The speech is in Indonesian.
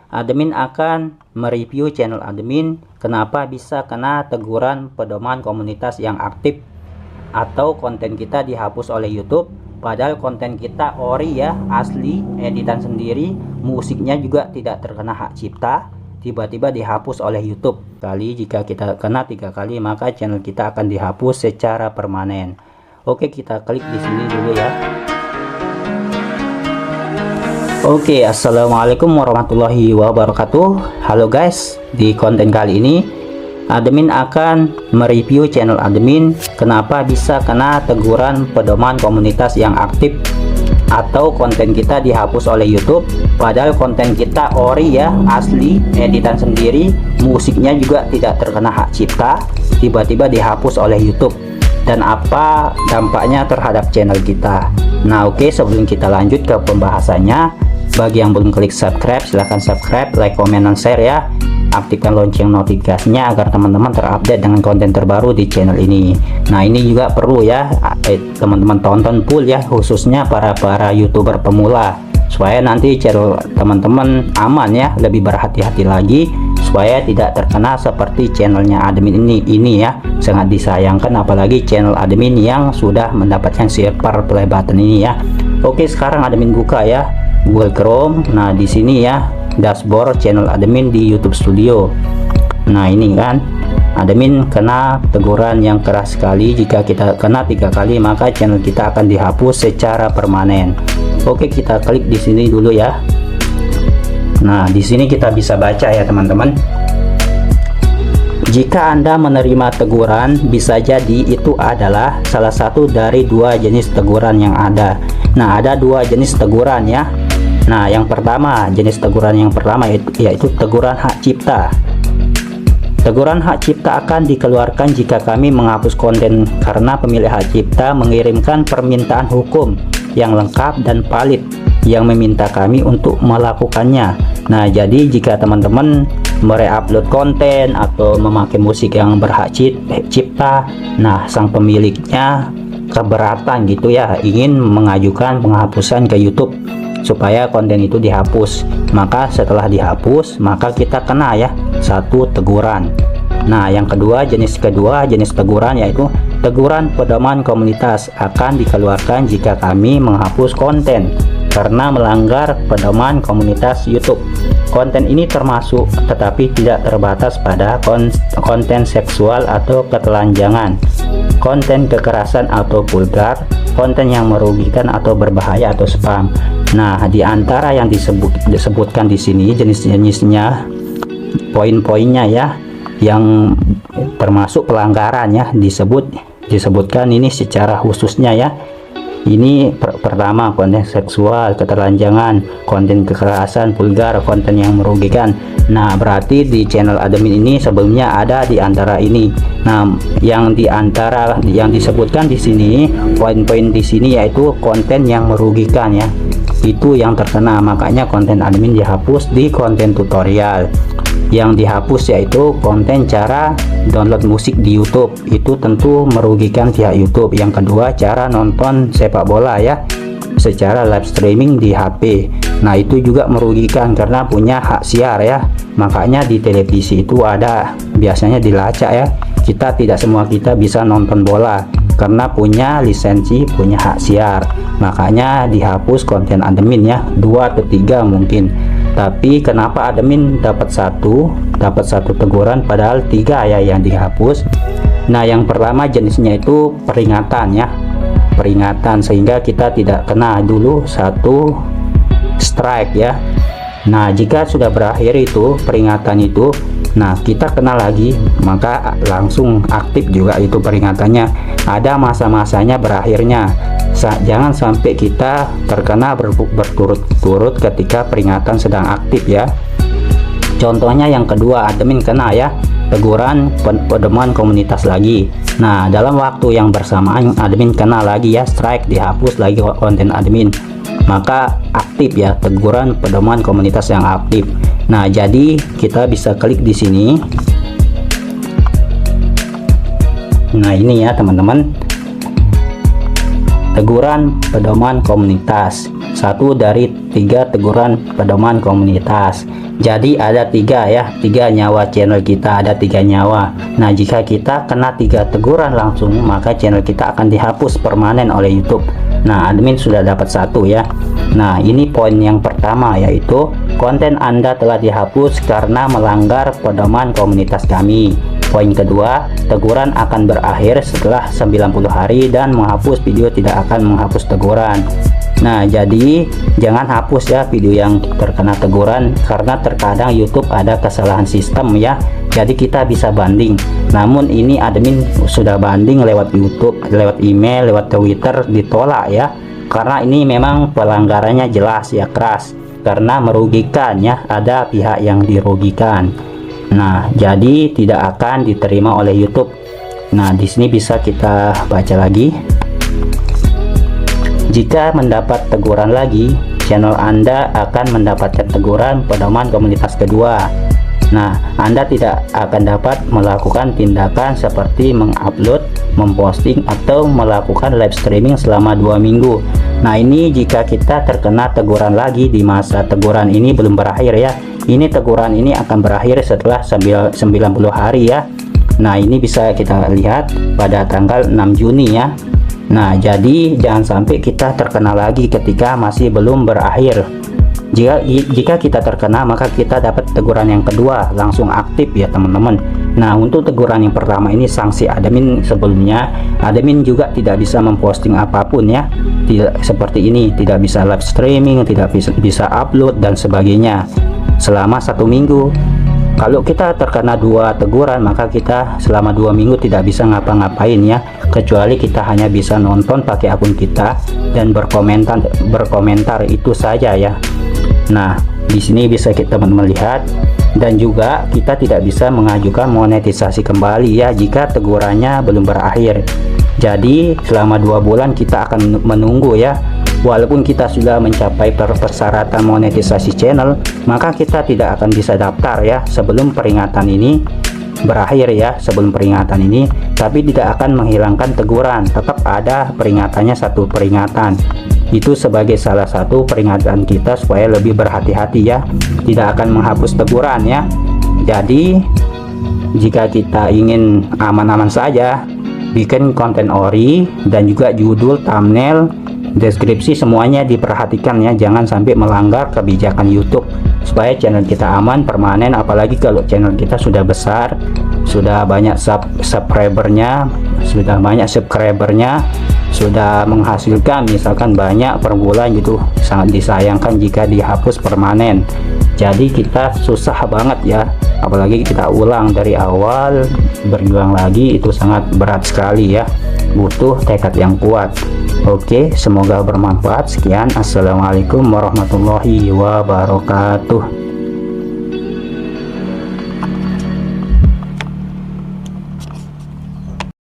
admin akan mereview channel admin kenapa bisa kena teguran pedoman komunitas yang aktif atau konten kita dihapus oleh YouTube, padahal konten kita ori ya, asli, editan sendiri, musiknya juga tidak terkena hak cipta, tiba-tiba dihapus oleh YouTube. Jika kita kena 3 kali, maka channel kita akan dihapus secara permanen. Oke, kita klik di sini dulu ya. Oke, assalamualaikum warahmatullahi wabarakatuh. Halo guys, di konten kali ini admin akan mereview channel admin kenapa bisa kena teguran pedoman komunitas yang aktif atau konten kita dihapus oleh YouTube, padahal konten kita ori ya, asli, editan sendiri, musiknya juga tidak terkena hak cipta, tiba-tiba dihapus oleh YouTube, dan apa dampaknya terhadap channel kita. Nah oke, sebelum kita lanjut ke pembahasannya, bagi yang belum klik subscribe, silahkan subscribe, like, komen, dan share ya. Aktifkan lonceng notifikasinya agar teman-teman terupdate dengan konten terbaru di channel ini. Nah ini juga perlu ya teman-teman tonton full ya, khususnya para YouTuber pemula, supaya nanti channel teman-teman aman ya, lebih berhati-hati lagi supaya tidak terkena seperti channelnya admin ini ya. Sangat disayangkan apalagi channel admin yang sudah mendapatkan silver play button ini ya. Oke, sekarang admin buka ya Google Chrome. Nah di sini ya dashboard channel admin di YouTube Studio. Nah ini kan admin kena teguran yang keras sekali. Jika kita kena 3 kali, maka channel kita akan dihapus secara permanen. Oke, kita klik di sini dulu ya. Nah di sini kita bisa baca ya teman-teman. Jika Anda menerima teguran, bisa jadi itu adalah salah satu dari 2 jenis teguran yang ada. Nah ada 2 jenis teguran ya. Nah yang pertama, jenis teguran yang pertama yaitu teguran hak cipta. Teguran hak cipta akan dikeluarkan jika kami menghapus konten karena pemilik hak cipta mengirimkan permintaan hukum yang lengkap dan valid yang meminta kami untuk melakukannya. Nah jadi jika teman-teman mereupload konten atau memakai musik yang berhak cipta, nah sang pemiliknya keberatan gitu ya, ingin mengajukan penghapusan ke YouTube supaya konten itu dihapus, maka setelah dihapus maka kita kena ya 1 teguran. Nah yang kedua, jenis teguran yaitu teguran pedoman komunitas akan dikeluarkan jika kami menghapus konten karena melanggar pedoman komunitas YouTube. Konten ini termasuk tetapi tidak terbatas pada konten seksual atau ketelanjangan, konten kekerasan atau vulgar, konten yang merugikan atau berbahaya atau spam. Nah di antara yang disebutkan di sini jenis-jenisnya, poin-poinnya ya, yang termasuk pelanggaran ya, disebutkan ini secara khususnya ya. Ini pertama, konten seksual, ketelanjangan, konten kekerasan, vulgar, konten yang merugikan. Nah berarti di channel admin ini sebelumnya ada di antara ini. Nah yang di antara yang disebutkan di sini, poin-poin di sini yaitu konten yang merugikan ya, itu yang terkena, makanya konten admin dihapus di konten tutorial. Yang dihapus yaitu konten cara download musik di YouTube, itu tentu merugikan pihak YouTube. Yang kedua, cara nonton sepak bola ya secara live streaming di HP. Nah itu juga merugikan karena punya hak siar ya, makanya di televisi itu ada biasanya dilacak ya. Tidak semua kita bisa nonton bola karena punya lisensi, punya hak siar, makanya dihapus konten admin ya, 2 atau 3 mungkin. Tapi kenapa admin dapat satu teguran padahal 3 ya yang dihapus. Nah yang pertama jenisnya itu peringatan ya, peringatan, sehingga kita tidak kena dulu 1 strike ya. Nah jika sudah berakhir itu peringatan itu, nah kita kena lagi, maka langsung aktif juga itu peringatannya. Ada masa-masanya berakhirnya. Jangan sampai kita terkena berturut-turut ketika peringatan sedang aktif ya. Contohnya yang kedua, admin kena ya teguran pedoman komunitas lagi. Nah dalam waktu yang bersamaan admin kena lagi ya strike, dihapus lagi konten admin, maka aktif ya teguran pedoman komunitas yang aktif. Nah jadi kita bisa klik di sini. Nah ini ya teman-teman, teguran pedoman komunitas, 1 dari 3 teguran pedoman komunitas. Jadi ada tiga ya, tiga nyawa channel kita, ada tiga nyawa. Nah, jika kita kena 3 teguran langsung, maka channel kita akan dihapus permanen oleh YouTube. Nah, admin sudah dapat 1 ya. Nah, ini poin yang pertama, yaitu konten Anda telah dihapus karena melanggar pedoman komunitas kami. Poin kedua, teguran akan berakhir setelah 90 hari dan menghapus video tidak akan menghapus teguran. Nah, jadi jangan hapus ya video yang terkena teguran, karena terkadang YouTube ada kesalahan sistem ya. Jadi kita bisa banding. Namun ini admin sudah banding lewat YouTube, lewat email, lewat Twitter, ditolak ya. Karena ini memang pelanggarannya jelas ya, keras, karena merugikan ya, ada pihak yang dirugikan. Nah, jadi tidak akan diterima oleh YouTube. Nah, di sini bisa kita baca lagi. Jika mendapat teguran lagi, channel Anda akan mendapatkan teguran pedoman komunitas kedua. Nah, Anda tidak akan dapat melakukan tindakan seperti mengupload, memposting, atau melakukan live streaming selama 2 minggu. Nah, ini jika kita terkena teguran lagi di masa teguran ini belum berakhir ya. Ini teguran ini akan berakhir setelah 90 hari ya. Nah, ini bisa kita lihat pada tanggal 6 Juni ya. Nah, jadi jangan sampai kita terkena lagi ketika masih belum berakhir. Jika kita terkena, maka kita dapat teguran yang kedua langsung aktif ya teman-teman. Nah, untuk teguran yang pertama ini sanksi admin sebelumnya, admin juga tidak bisa memposting apapun ya, tidak seperti ini, tidak bisa live streaming, tidak bisa upload dan sebagainya selama 1 minggu. Kalau kita terkena 2 teguran, maka kita selama 2 minggu tidak bisa ngapa-ngapain ya, kecuali kita hanya bisa nonton pakai akun kita dan berkomentar itu saja ya. Nah, di sini bisa kita teman-teman lihat, dan juga kita tidak bisa mengajukan monetisasi kembali ya jika tegurannya belum berakhir. Jadi selama 2 bulan kita akan menunggu ya. Walaupun kita sudah mencapai persyaratan monetisasi channel, maka kita tidak akan bisa daftar ya sebelum peringatan ini berakhir ya, sebelum peringatan ini. Tapi tidak akan menghilangkan teguran, tetap ada peringatannya, 1 peringatan. Itu sebagai salah satu peringatan kita supaya lebih berhati-hati ya, tidak akan menghapus teguran ya. Jadi jika kita ingin aman-aman saja, bikin konten ori dan juga judul, thumbnail, deskripsi semuanya diperhatikan ya, jangan sampai melanggar kebijakan YouTube supaya channel kita aman permanen. Apalagi kalau channel kita sudah besar, sudah banyak subscribernya, sudah menghasilkan misalkan banyak per bulan gitu, sangat disayangkan jika dihapus permanen. Jadi kita susah banget ya, apalagi kita ulang dari awal, berjuang lagi, itu sangat berat sekali ya, butuh tekad yang kuat. Oke, semoga bermanfaat. Sekian, assalamualaikum warahmatullahi wabarakatuh.